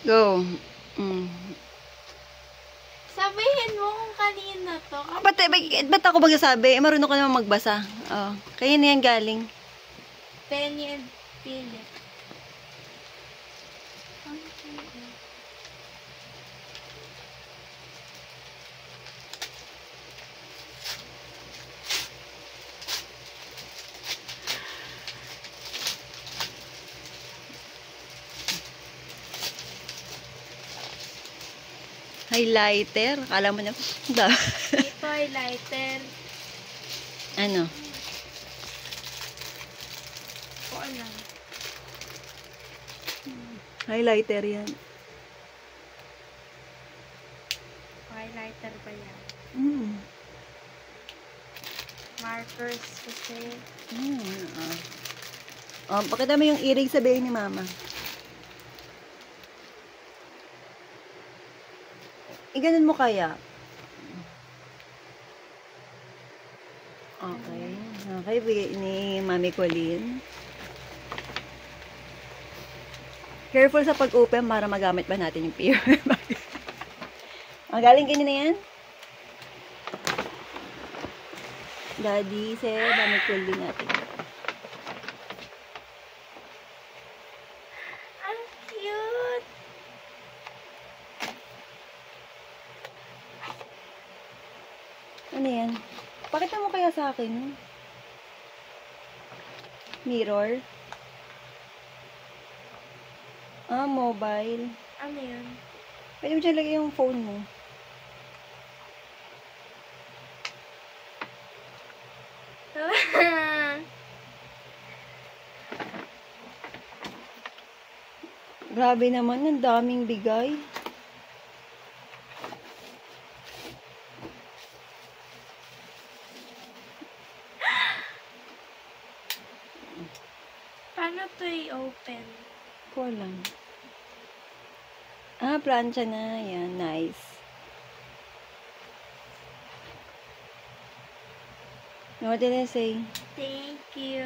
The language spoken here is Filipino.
Go. Mm. Sabihin mo kung kanina to. Ba't ako magsasabi? Marunong ko naman magbasa. Oh. Kaya na yan galing. Penny and Philip. Highlighter. Akala mo na. Ito highlighter. Ano? O alam. Highlighter yan. Highlighter ba yan? Mm. Markers kasi. Pakita mo yung earring sa ni Mama. Ganun mo kaya? Okay. Okay, bigay ni Mami Colleen. Careful sa pag-open para magamit ba natin yung peer. Galing kanina yan? Daddy, Mami Colleen natin. Ang cute! Ano yan? Pakita mo kaya sa akin? Mirror? Mobile. Ano yun? Pwede mo dyan lagay yung phone mo. Grabe naman, ang daming bigay. Paano to i-open? Ko lang. Plancha na. Yan, nice. What did I say? Thank you.